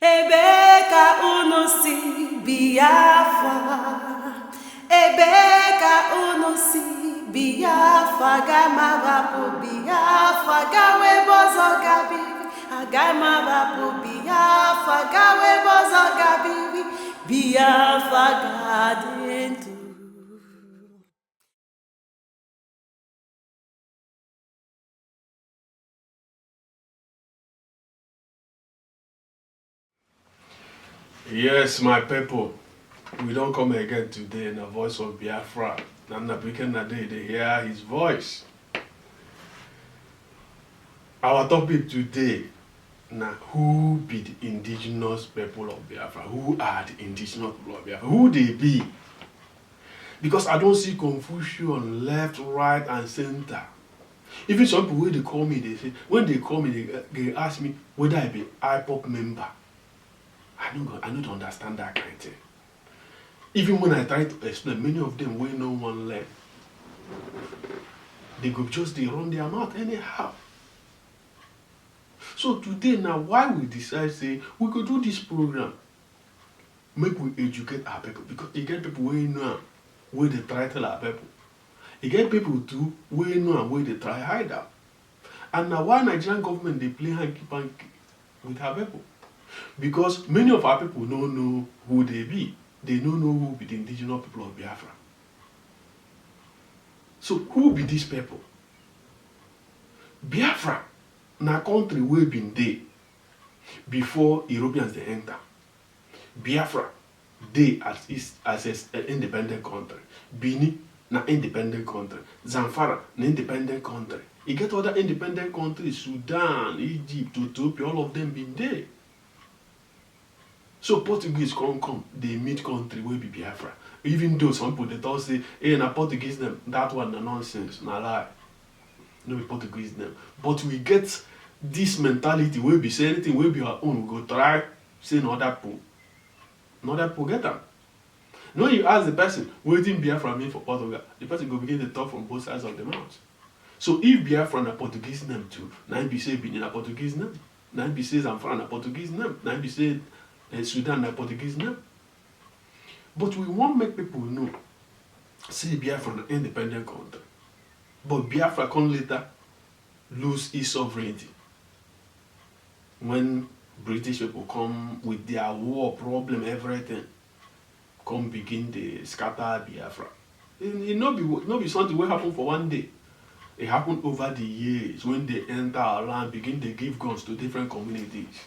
Ebe ka unu si Biafra? Ebe ka unu si Biafra? Agamarapu Biafra gawe bozo gabiri. Agamarapu Biafra gawe bozo gabiri. Biafra gadentu. Yes, my people, we don't come again today in the voice of Biafra. Nana Nade, they hear his voice. Our topic today, now who be the indigenous people of Biafra? Who are the indigenous people of Biafra? Who they be? Because I don't see confusion left, right, and center. Even some people when they call me, they say, when they call me, they ask me whether I be IPOP member. I don't understand that kind of thing. Even when I try to explain, many of them will no one learn. They go just they run their mouth anyhow. So today now, why we decide say we could do this program, make we educate our people, because you get people where know where they try tell our people. You get people too where know where they try hide out. And now why Nigerian government they play hanky panky with our people? Because many of our people don't know who they be. They don't know who be the indigenous people of Biafra. So who be these people? Biafra na country wey been dey before Europeans dey enter. Biafra dey as an independent country. Benin na independent country. Zamfara na independent country. E get other independent countries, Sudan, Egypt, Ethiopia, all of them been dey. So Portuguese come, they meet country wey be Biafra. Even though some people they talk say, hey, na Portuguese them, that one na nonsense, na lie. No be Portuguese them. But we get this mentality wey be say anything wey be our own, we go try say no other people get am. When you ask the person wetin Biafra mean for Portugal, the person go begin to talk from both sides of the mouth. So if Biafra na Portuguese name too, na be say Benin na Portuguese name, na be say Zamfara na Portuguese name, na be say Sudan na Portuguese name. But we want make people know, say Biafra na independent country. But Biafra come later lose its sovereignty. When British people come with their war problem, everything, come begin to scatter Biafra. It not be something will happen for one day. It happened over the years when they enter our land, begin to give guns to different communities.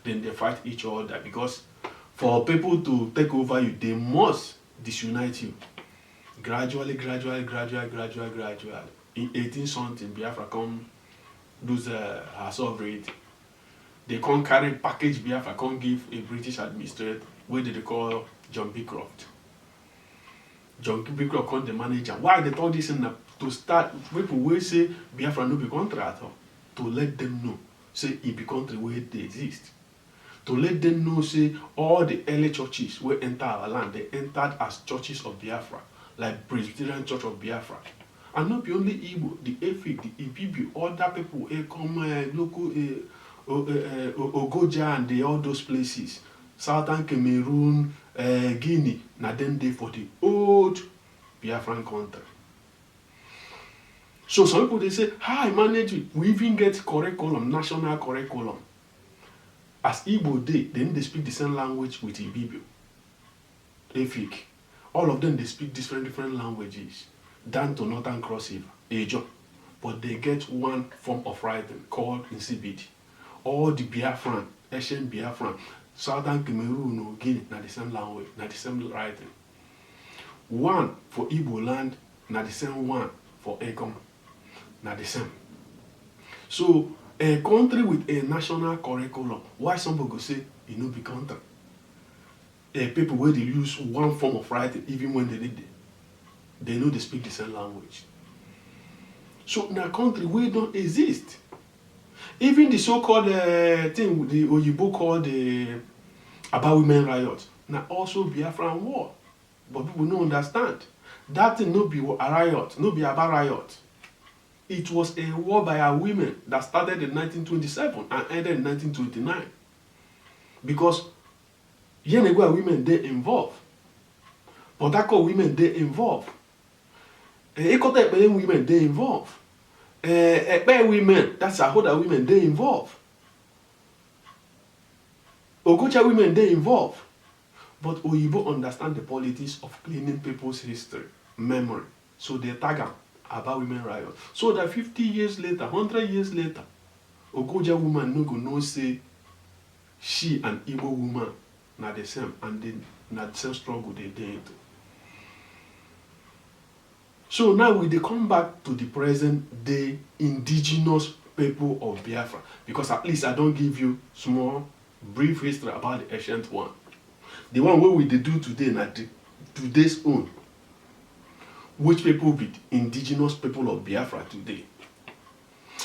Then they fight each other because for people to take over you, they must disunite you. Gradually. In 18 something, Biafra come lose her sovereignty. They come carry package Biafra, come give a British administrator, where they call John Beecroft. John Beecroft come the manager. Why they told this in to start people will say Biafra no be country at all. To let them know, say it be country where they exist. To let them know, say all the early churches where enter our land, they entered as churches of Biafra, like Presbyterian Church of Biafra. And not be only Igbo, the Efik, the Ibibi, other people, come local Ogoja and all those places, Southern Cameroon, Guinea, na them dey for the old Biafran country. So some people they say, how I manage it? We even get curriculum, national curriculum. As Igbo dey, then they speak the same language with Ibibio, Efik. All of them they speak different languages, down to Northern Cross River, Ejo. But they get one form of writing called Nsibidi. All the Biafran, ancient Biafran, Southern Cameroon or Guinea, na the same language, na the same writing. One for Igbo land, na the same one for Ekom, na the same. So a country with a national curriculum, why some people go say it no be country? People where they use one form of writing, even when they know they speak the same language. So in a country where it don't exist. Even the so-called thing the Oyibo called about women riot, now also Biafran war. But people don't understand. That thing no be a riot, no be about riot. It was a war by our women that started in 1927 and ended in 1929. Because Yenegua women they involved. Port Harcourt women they involved. Ekote Ekpele women they involved. Ekpe women, that's Ahoda women they involved. Ogocha women they involved. But Oyibo understand the politics of cleaning people's history, memory. So they tag them about women riot. So that 50 years later, 100 years later, Ogoja woman no go no say she and Igbo woman na the same, and then na the same struggle they did. So now we dey come back to the present day indigenous people of Biafra, because at least I don't give you small brief history about the ancient one. The one wey we dey do today na today's own. Which people be indigenous people of Biafra today?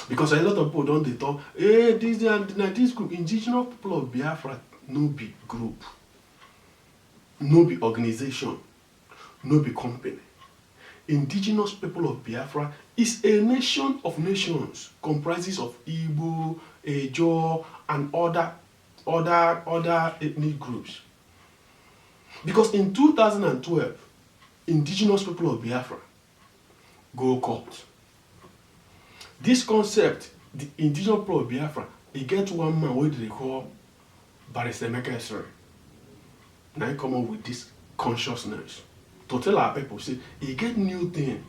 Because a lot of people don't they talk, this group, indigenous people of Biafra, no be group, no be organization, no be company. Indigenous people of Biafra is a nation of nations, comprises of Igbo, Ejo, and other ethnic groups. Because in 2012, indigenous people of Biafra go court. This concept, the indigenous people of Biafra, it get one man what they call Barrister Emeka Esere. Now he come up with this consciousness to tell our people, say, he get new thing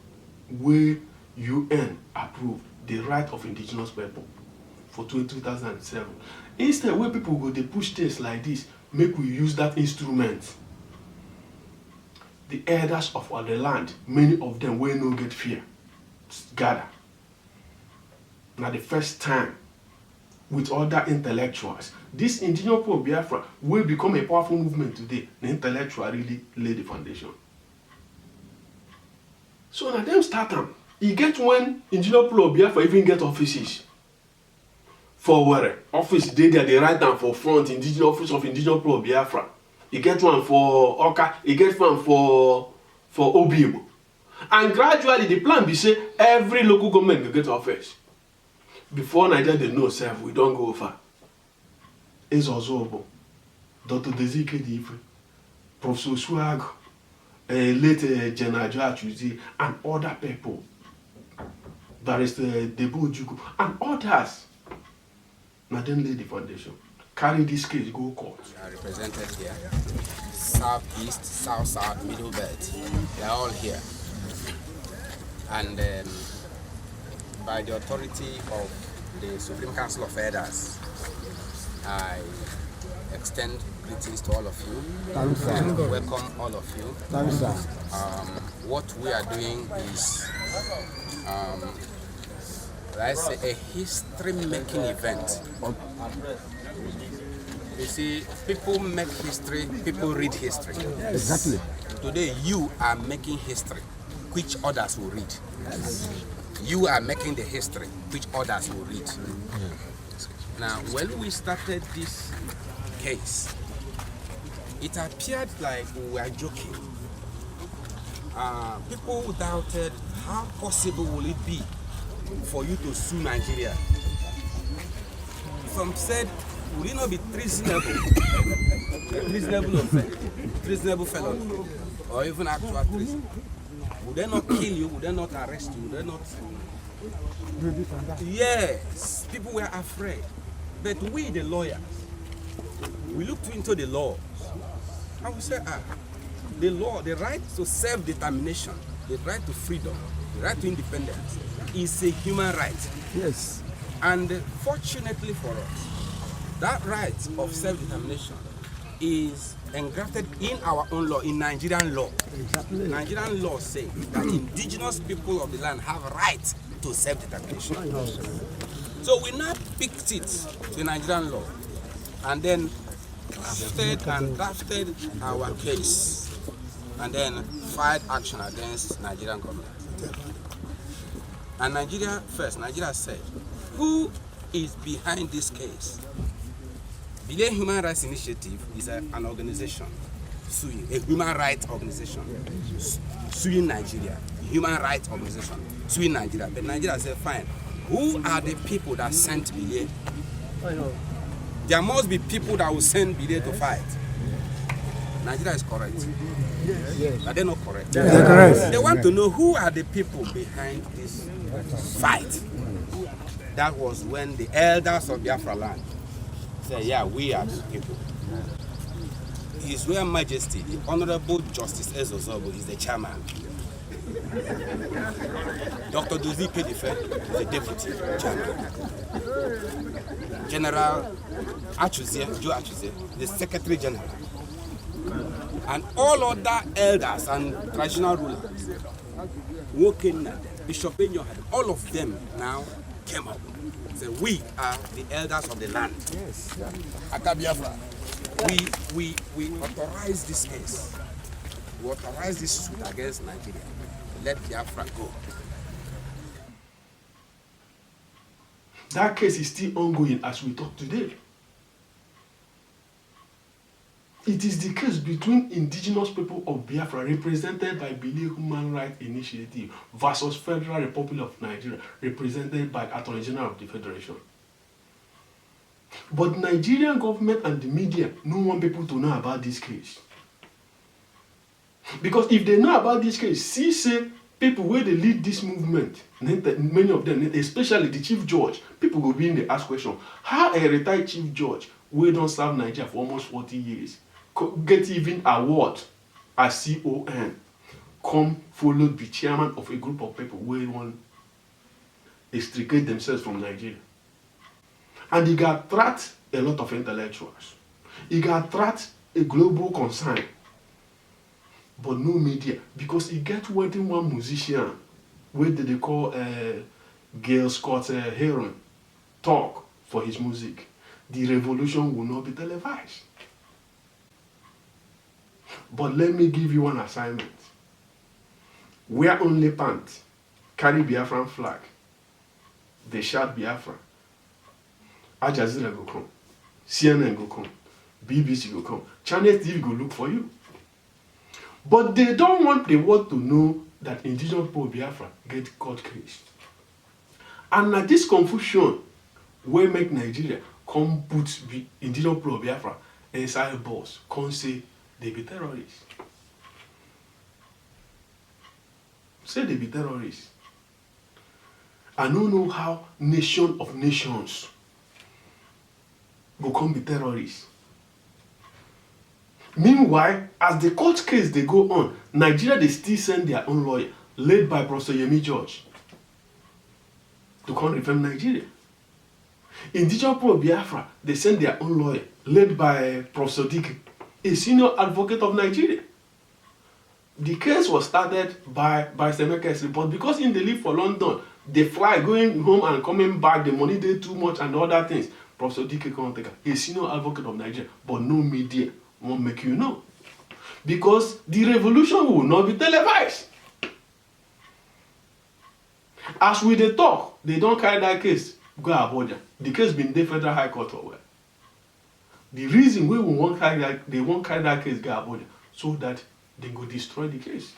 where UN approved the right of indigenous people for 2007. Instead, where people go, they push things like this, make we use that instrument. The elders of all the land, many of them will no get fear, gather. Now the first time, with other intellectuals, this indigenous people of Biafra will become a powerful movement today. The intellectual really lay the foundation. So now them start them. You get when indigenous people of Biafra even get offices. For where? Office they write down for front, indigenous office of indigenous people of Biafra. You get one for Oka, you get one for Obibo. And gradually the plan be say every local government will get office. Before Nigeria they know self, we don't go far. It's also Dr. Dezike Dife, Professor Swag, late General Joachuzi, and other people. Barrister Debo Juku, and others. Now then lay the foundation. Carry this case, go court. We are represented here. Southeast, South, Middle Belt. They are all here. And by the authority of the Supreme Council of Elders, I extend greetings to all of you and welcome all of you. What we are doing is, let's say, a history-making event. You see, people make history, people read history. Exactly. Today, you are making history, which others will read. You are making the history, which others will read. Now, when we started this case, it appeared like we were joking. People doubted how possible will it be for you to sue Nigeria. Some said, will it not be treasonable? Treasonable offense, treasonable felony, or even actual treason? Would they not kill you? Would they not arrest you? Would they not? Yes, people were afraid. But we, the lawyers, we looked into the laws and we said, the law, the right to self-determination, the right to freedom, the right to independence is a human right. Yes. And fortunately for us, that right of self-determination is engrafted in our own law, in Nigerian law. Exactly. Nigerian law says that indigenous people of the land have right to self-determination. So we now picked it to Nigerian law and then drafted our case and then filed action against Nigerian government. And Nigeria said, who is behind this case? Believe Human Rights Initiative is an organization suing, a human rights organization suing Nigeria, a human rights organization suing Nigeria. But Nigeria said, fine, who are the people that sent Believe? There must be people that will send Bide to fight. Nigeria is correct. Are they not correct? They're correct. They want to know who are the people behind this fight. That was when the elders of Biafra land said, yeah, we are the people. His Royal Majesty, the Honorable Justice Ezozobo, is the chairman. Dr. Dozie Kedife is the deputy chairman. General Achuzie, Joe Achuzie, the Secretary General. And all other elders and traditional rulers, Woken, Bishop Benyohad, all of them now came up. Said, we are the elders of the land. Yes. Akabiafra. We authorize this case. We authorize this suit against Nigeria. Let Biafra go. That case is still ongoing as we talk today. It is the case between indigenous people of Biafra, represented by Bile Human Rights Initiative, versus Federal Republic of Nigeria, represented by Attorney General of the Federation. But Nigerian government and the media don't want people to know about this case. Because if they know about this case, see, say, people where they lead this movement, many of them, especially the chief judge, people go be in the ask question, how a retired chief judge, we don't serve Nigeria for almost 40 years, get even award as CON, come followed be chairman of a group of people who want to extricate themselves from Nigeria. And he got attract a lot of intellectuals. He got attract a global concern. But no media, because he get waiting one musician, where they call Gail Scott Heron, talk for his music. The revolution will not be televised. But let me give you an assignment. Wear only pants, carry Biafran flag, they shout Biafra. Al Jazeera go come, CNN go come, BBC go come, Channel TV go look for you. But they don't want the world to know that indigenous people of Biafra get court case. And now this confusion will make Nigeria come put indigenous people of Biafra inside boss, come say they be terrorists. Say they be terrorists. I don't know how nation of nations will come be terrorists. Meanwhile, as the court case they go on, Nigeria they still send their own lawyer, led by Professor Yemi George, to come reform Nigeria. Indigenous people of Biafra, they send their own lawyer, led by Professor Dike, a senior advocate of Nigeria. The case was started by Semekes, but because they live for London, they fly going home and coming back, the money they too much and other things. Professor Dike can't take a senior advocate of Nigeria, but no media won't make you know. Because the revolution will not be televised. As we they talk, they don't carry that case, go Abuja. The case been the Federal High Court or where. The reason we won't carry that, they won't carry that case go Abuja, so that they go destroy the case.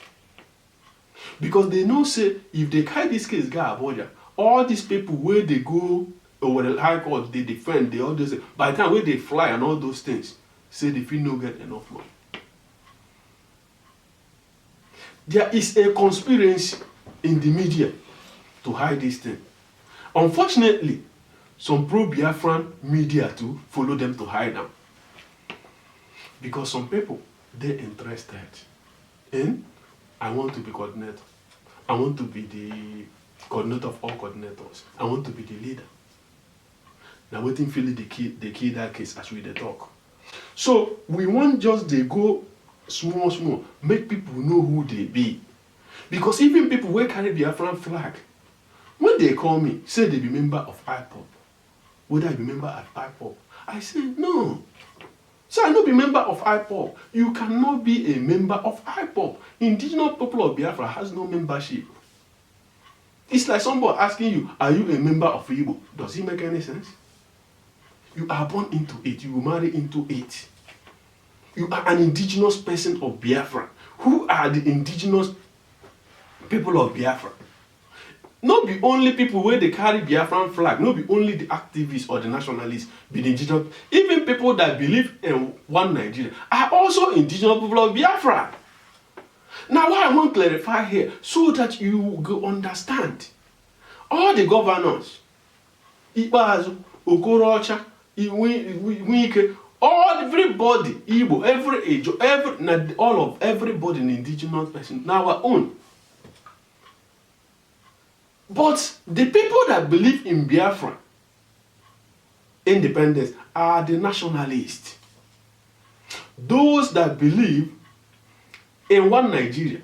Because they know say if they carry this case go Abuja, all these people where they go over the High Court, they defend, they all do say, by the time where they fly and all those things, say they feel no get enough money. There is a conspiracy in the media to hide this thing. Unfortunately, some pro-Biafran media too follow them to hide them. Because some people, they're interested in, I want to be coordinator. I want to be the coordinator of all coordinators. I want to be the leader. Now waiting feel they kill that case as we they talk. So we want just they go small, make people know who they be. Because even people who carry the Biafran flag, when they call me, say they be member of IPOP. Whether I be member of IPOP, I say no. So I not be member of IPOP. You cannot be a member of IPOP. Indigenous people of Biafra has no membership. It's like somebody asking you, are you a member of Igbo? Does it make any sense? You are born into it. You will marry into it. You are an indigenous person of Biafra. Who are the indigenous people of Biafra? no be only people where they carry Biafran flag, no be only the activists or the nationalists, be the indigenous, even people that believe in one Nigeria are also indigenous people of Biafra. Now, why I want to clarify here, so that you will understand. All the governors, Ikpeazu, Okorocha, Wike, all everybody, Igbo, every age, everybody in indigenous person, now our own. But the people that believe in Biafra independence are the nationalists. Those that believe in one Nigeria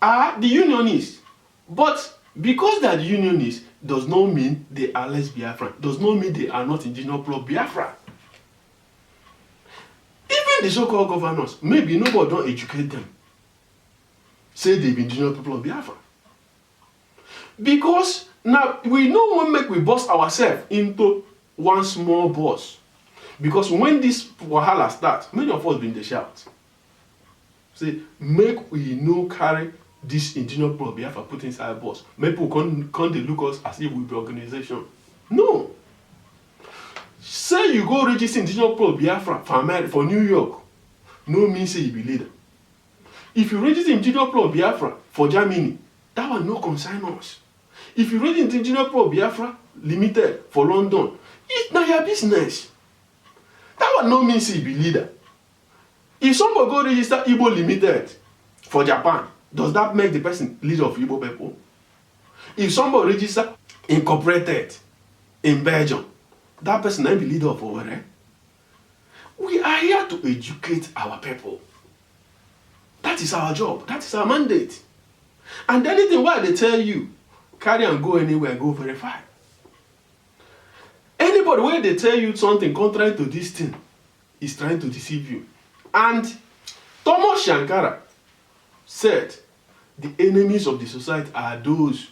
are the unionists. But because they are the unionists does not mean they are less Biafran, does not mean they are not indigenous people of Biafra. Even the so-called governors, maybe nobody don't educate them. Say they be indigenous people of Biafra. Because now we no one make we bust ourselves into one small bus. Because when this wahala starts, many of us been the shout. Say, make we no carry this indigenous people of Biafra put inside bus. Make people can't they look us as if we be organization. No. Say you go register indigenous people of Biafra for America, for New York, no means say you be leader. If you register indigenous people of Biafra for Germany, that one no concern us. If you register indigenous people of Biafra Limited for London, it's not your business. That one no means say you be leader. If somebody go register Igbo Limited for Japan, does that make the person leader of Igbo people? If somebody register Incorporated in Belgium, that person may be leader of over. We are here to educate our people. That is our job. That is our mandate. And anything why they tell you, carry and go anywhere, go verify. Anybody where they tell you something contrary to this thing is trying to deceive you. And Thomas Sankara said the enemies of the society are those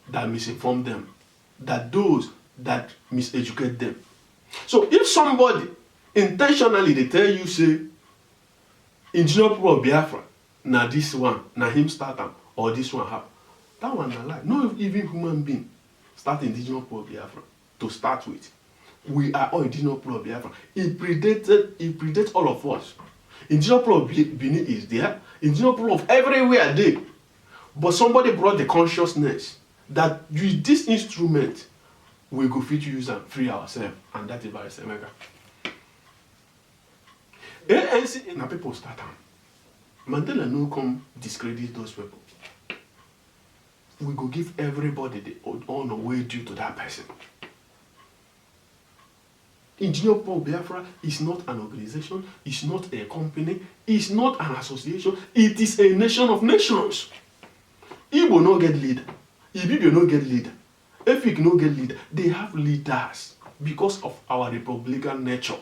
that misinform them, that those that miseducate them. So if somebody intentionally they tell you say indigenous people of Biafra, now this one, now him start them, or this one happen, that one na lie. No even human being start indigenous people of Biafra to start with. We are all indigenous people of Biafra. It predates all of us. Indigenous people of Benin is there. Indigenous people of everywhere there. But somebody brought the consciousness that with this instrument, we go fit use and free ourselves. And that is by Semega. ANC na people start am. Mandela no come discredit those people. We go give everybody the honor way due to that person. Indigenous people of Biafra is not an organization, it's not a company, it's not an association, it is a nation of nations. Igbo no get leader, Ibibio no get leader, Efik no get leader. They have leaders because of our republican nature.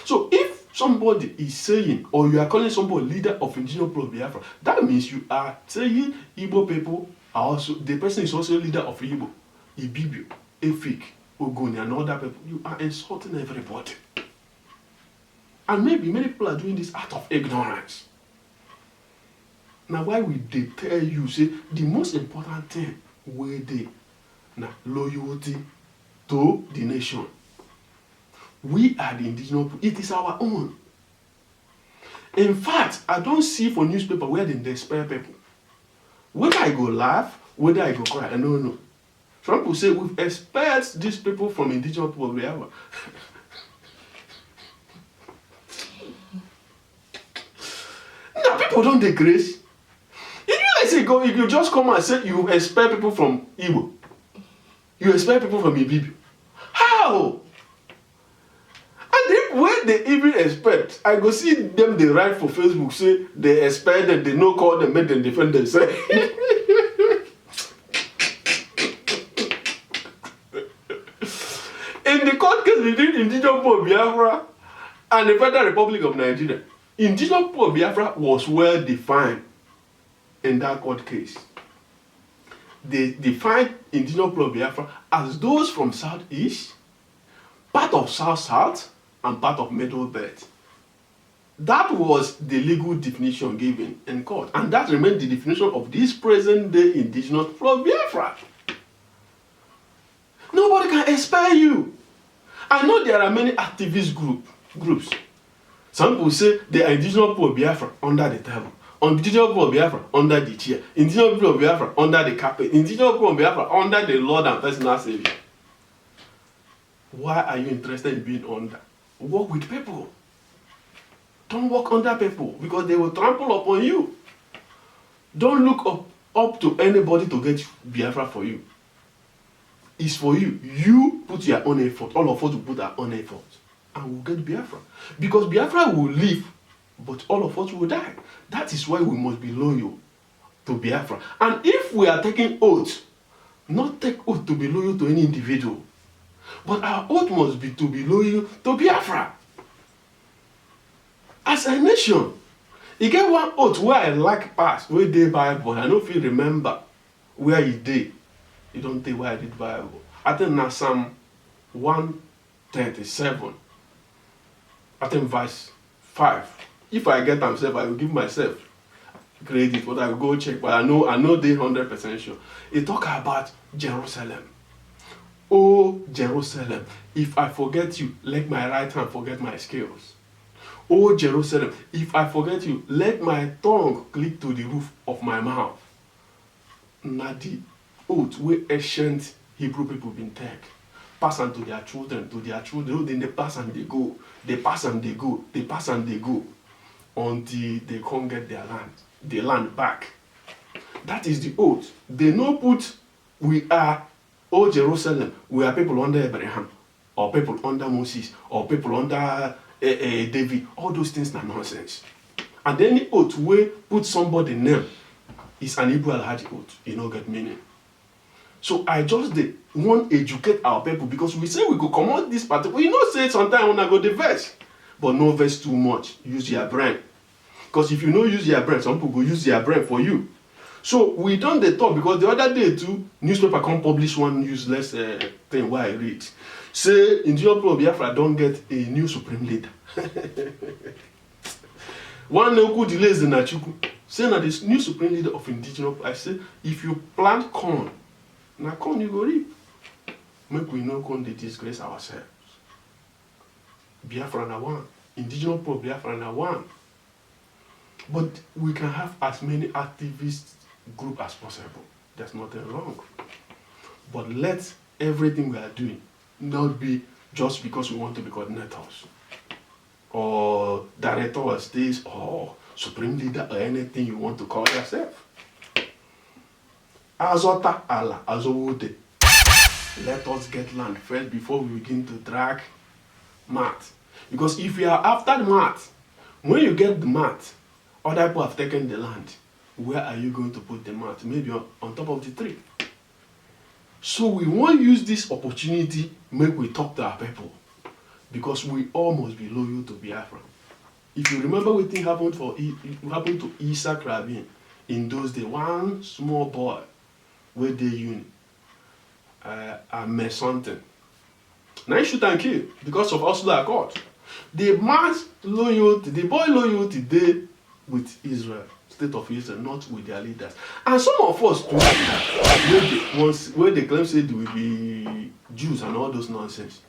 So if somebody is saying, or you are calling somebody leader of indigenous people of Biafra, that means you are saying Igbo people are also, the person is also leader of Igbo, Ibibio, Efik, Ogoni, and other people. You are insulting everybody. And maybe many people are doing this out of ignorance. Now, why would they tell you, say, the most important thing where they now loyalty to the nation. We are the indigenous people. It is our own. In fact, I don't see for newspaper where they spare people. Whether I go laugh, whether I go cry, I don't know. Some people say we've expelled these people from indigenous people wherever. Now people don't take grace. If you say go, if you just come and say you expel people from Igbo, you expel people from Ibibio. How? And if when they even expect, I go see them they write for Facebook, say they expect them, they no call them, make them defend themselves. In the court case between indigenous people of Biafra and the Federal Republic of Nigeria, indigenous people of Biafra was well defined in that court case. They defined indigenous people of Biafra as those from Southeast, part of South-South, and part of Middle Belt. That was the legal definition given in court, and that remains the definition of this present-day indigenous from Biafra. Nobody can expel you. I know there are many activist groups. Some people say they are indigenous people of Biafra under the table, indigenous people of Biafra under the chair, indigenous people of Biafra under the carpet, indigenous people of Biafra under the Lord and personal Savior. Why are you interested in being under? Work with people. Don't work under people because they will trample upon you. Don't look up to anybody to get Biafra for you. It's for you. You put your own effort. All of us will put our own effort. And we'll get Biafra. Because Biafra will live, but all of us will die. That is why we must be loyal to Biafra. And if we are taking oath, not take oath to be loyal to any individual, but our oath must be to be loyal to Biafra. As a nation, you get one oath where I like pass, where they Bible, I don't feel remember where you did. You don't think where I did Bible. I think now Psalm 137. I think verse 5. If I get myself, I will give myself credit, but I will go check. But I know they 100% sure. It talk about Jerusalem. Oh Jerusalem, if I forget you, let my right hand forget my skills. Oh Jerusalem, if I forget you, let my tongue cleave to the roof of my mouth. Now the oath where ancient Hebrew people been take, pass on to their children, then they pass and they go, they pass and they go, they pass and they go, until they can't get the land back. That is the oath. They no put, we are, oh Jerusalem, we are people under Abraham, or people under Moses, or people under David. All those things are nonsense. And any oath where put somebody name is an Hebrew Alhaji oath. You know, get meaning. So I just want to educate our people because we say we could come out this part. You know, say sometimes when I go the verse, but no verse too much. Use your brain. Because if you don't use your brain, some people will use their brain for you. So we done the talk because the other day too, newspaper can't publish one useless thing where I read. Say, indigenous people of Biafra don't get a new supreme leader. One Neoku delays the Nachuku. Say now this new supreme leader of indigenous people, I say, if you plant corn, now corn you go reap. Make we no corn they disgrace ourselves. Biafra na one. Indigenous people of Biafra na one. But we can have as many activist groups as possible. There's nothing wrong. But let everything we are doing not be just because we want to be coordinators or director of states or supreme leader or anything you want to call yourself. Azota Allah, Azowode. Let us get land first before we begin to drag mat. Because if you are after the mat, when you get the mat, other people have taken the land. Where are you going to put the mat? Maybe on top of the tree. So we want to use this opportunity, make we talk to our people. Because we all must be loyal to Biafra. If you remember what thing happened to Isaac Rabin in those days, one small boy where they uni made something. Now he shoot and kill because of Oslo Accord. The man's loyalty, the boy loyalty they with Israel, state of Israel, not with their leaders. And some of us too, where they claim say they will be Jews and all those nonsense,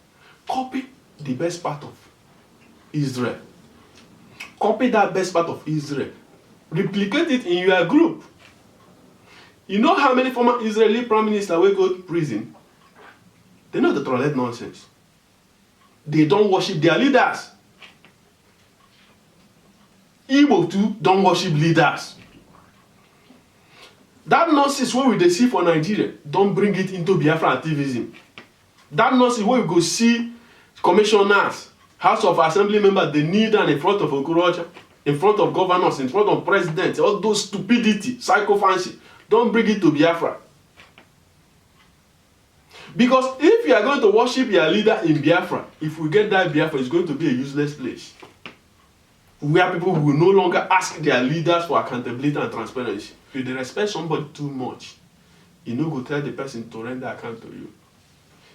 copy the best part of Israel. Copy that best part of Israel. Replicate it in your group. You know how many former Israeli prime ministers will go to prison? They know the toilet nonsense. They don't worship their leaders. Igbo too don't worship leaders. That nonsense where we dey see for Nigeria, don't bring it into Biafra activism. That nonsense where we go see commissioners, House of Assembly members, they kneel down in front of Okorocha, in front of governors, in front of presidents, all those stupidity, psychophancy. Don't bring it to Biafra. Because if you are going to worship your leader in Biafra, if we get that Biafra, it's going to be a useless place. Where people will no longer ask their leaders for accountability and transparency. If they respect somebody too much, you know, go tell the person to render account to you.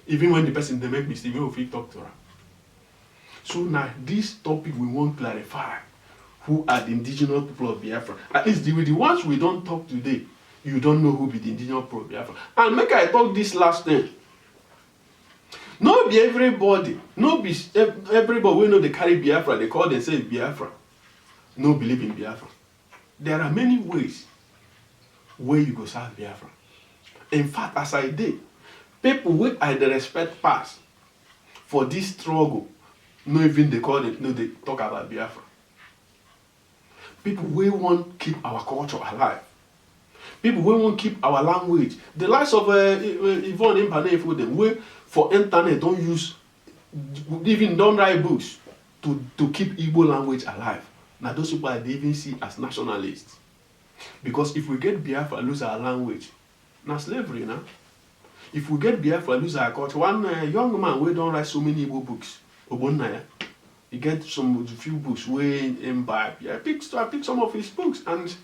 Even when the person they make mistake, you will talk to her. So now this topic we want to clarify who are the indigenous people of Biafra. At least the ones we don't talk today, you don't know who be the indigenous people of Biafra. And make I talk this last thing. No be everybody, no be everybody we know they carry Biafra, they call themselves Biafra. No believe in Biafra. There are many ways where you go serve Biafra. In fact, as I did, people wey I dey respect pass for this struggle, no even they call it, no they talk about Biafra. People wey want keep our culture alive. People wey want keep our language. The likes of Yvonne Mbanefo dem wey for internet don't use, even don't write books to keep Igbo language alive. Now those people I even see as nationalists. Because if we get Biafra, lose our language, now slavery now. If we get Biafra, lose our culture. One young man we don't write so many Igbo books, Obonnaya, he get some few books way in buy. I picked some of his books and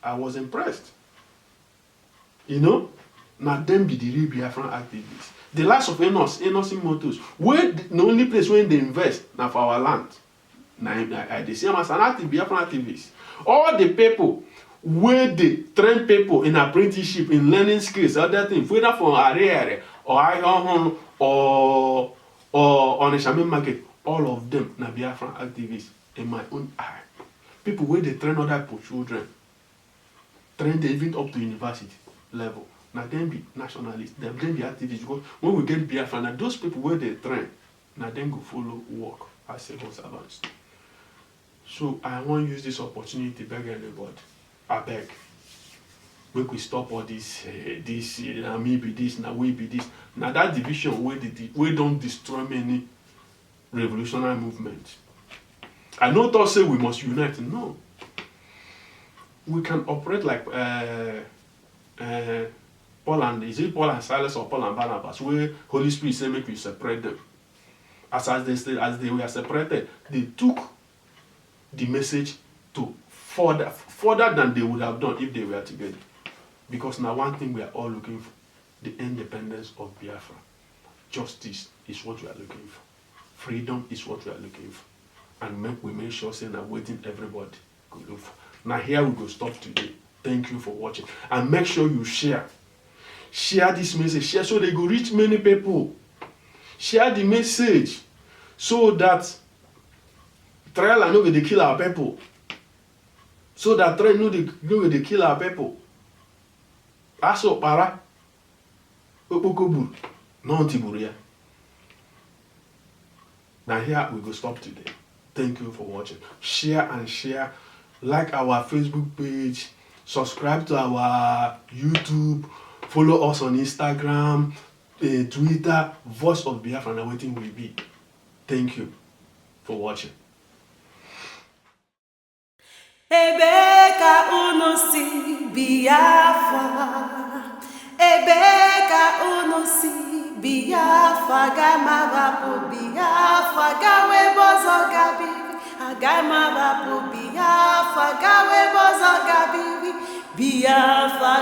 I was impressed. You know, now them be the real Biafran activists. The likes of Enos Motors, where the only place where they invest now for our land. Now I see them as an active Biafran activist. All the people where they train people in apprenticeship, in learning skills, other things, whether from area or Iron or on a shaman market, all of them na Biafran activists in my own eye. People where they train other children, train them even up to university level. Now them be nationalists, them be activists. Because when we get Biafra, now those people where they train, now them go follow work as civil servants. So I want to use this opportunity to beg everybody. I beg. Make we stop all this, now me be this, now we be this. Now that division we don't destroy many revolutionary movements. I not thought say we must unite. No. We can operate like Paul and Silas or Paul and Barnabas, where Holy Spirit say make we separate them. As they were separated, they took the message to further than they would have done if they were together. Because now one thing we are all looking for, the independence of Biafra. Justice is what we are looking for. Freedom is what we are looking for. And we make sure saying that waiting everybody go look for. Now here we go stop today. Thank you for watching. And make sure you share. Share this message. Share so they go reach many people. Share the message so that trial and no they kill our people. So that trial no they kill our people. Aso para. Okokobur. Non-tiburia. Now here we go stop today. Thank you for watching. Share and share. Like our Facebook page. Subscribe to our YouTube. Follow us on Instagram, Twitter, Voice of Biafra, and waiting will be. Thank you for watching. Ebeka unusi Biafra, Ebeka unusi Biafra, Gamabapu Biafra, Gawe bozo gabi, Agamabapu Biafra, Gawe bozo gabi, Biafra.